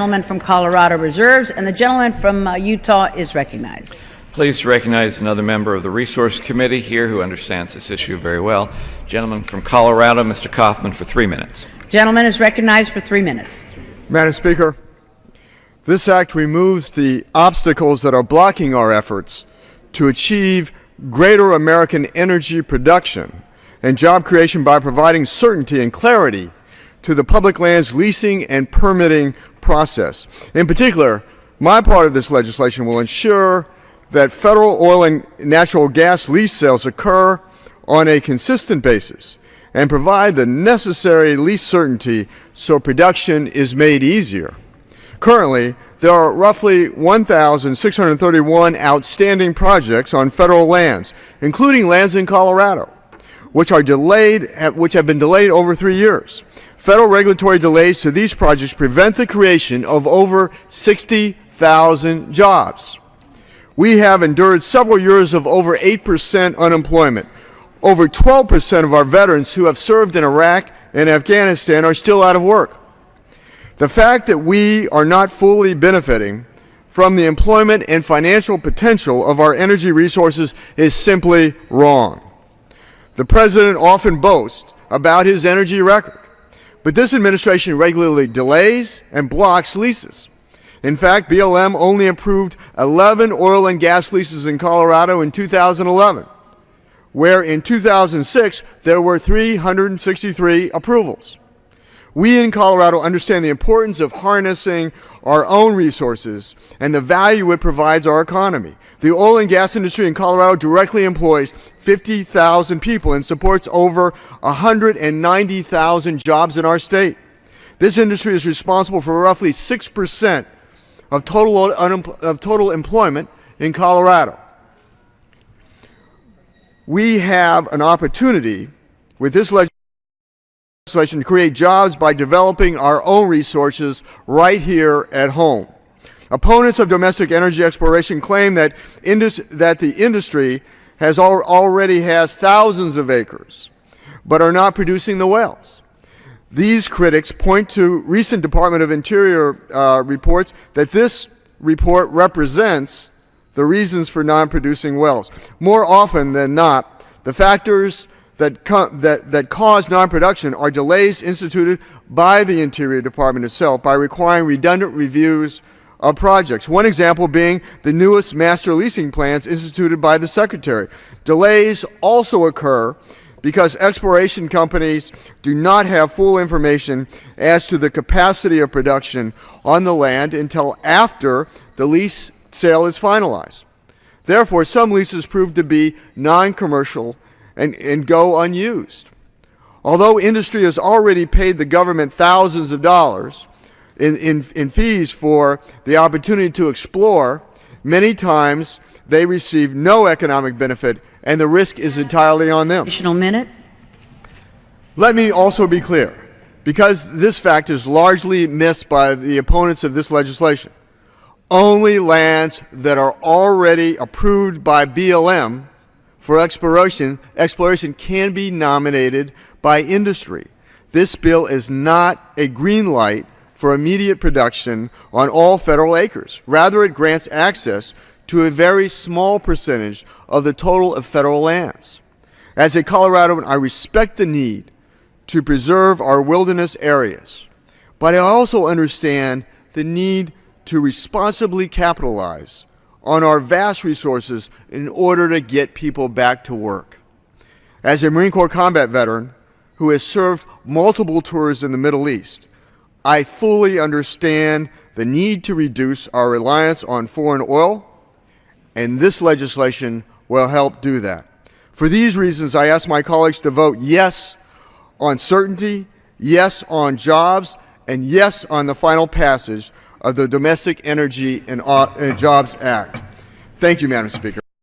Gentleman from Colorado reserves, and the gentleman from Utah is recognized. Pleased to recognize another member of the Resource Committee here who understands this issue very well. Gentleman from Colorado, Mr. Coffman, for 3 minutes. Gentleman is recognized for 3 minutes. Madam Speaker, this act removes the obstacles that are blocking our efforts to achieve greater American energy production and job creation by providing certainty and clarity to the public lands leasing and permitting process. In particular, my part of this legislation will ensure that federal oil and natural gas lease sales occur on a consistent basis and provide the necessary lease certainty so production is made easier. Currently, there are roughly 1,631 outstanding projects on federal lands, including lands in Colorado, which have been delayed over 3 years. Federal regulatory delays to these projects prevent the creation of over 60,000 jobs. We have endured several years of over 8% unemployment. Over 12% of our veterans who have served in Iraq and Afghanistan are still out of work. The fact that we are not fully benefiting from the employment and financial potential of our energy resources is simply wrong. The President often boasts about his energy record, but this administration regularly delays and blocks leases. In fact, BLM only approved 11 oil and gas leases in Colorado in 2011, where in 2006 there were 363 approvals. We in Colorado understand the importance of harnessing our own resources and the value it provides our economy. The oil and gas industry in Colorado directly employs 50,000 people and supports over 190,000 jobs in our state. This industry is responsible for roughly 6% of total employment in Colorado. We have an opportunity with this legislation to create jobs by developing our own resources right here at home. Opponents of domestic energy exploration claim that the industry already has thousands of acres, but are not producing the wells. These critics point to recent Department of Interior reports that this report represents the reasons for non-producing wells. More often than not, the factors that cause non-production are delays instituted by the Interior Department itself by requiring redundant reviews of projects. One example being the newest master leasing plans instituted by the Secretary. Delays also occur because exploration companies do not have full information as to the capacity of production on the land until after the lease sale is finalized. Therefore, some leases prove to be non-commercial and go unused. Although industry has already paid the government thousands of dollars in fees for the opportunity to explore, many times they receive no economic benefit and the risk is entirely on them. Additional minute. Let me also be clear, because this fact is largely missed by the opponents of this legislation. Only lands that are already approved by BLM for exploration can be nominated by industry. This bill is not a green light for immediate production on all federal acres. Rather, it grants access to a very small percentage of the total of federal lands. As a Coloradoan, I respect the need to preserve our wilderness areas, but I also understand the need to responsibly capitalize on our vast resources in order to get people back to work. As a Marine Corps combat veteran who has served multiple tours in the Middle East, I fully understand the need to reduce our reliance on foreign oil, and this legislation will help do that. For these reasons, I ask my colleagues to vote yes on certainty, yes on jobs, and yes on the final passage of the Domestic Energy and Jobs Act. Thank you, Madam Speaker.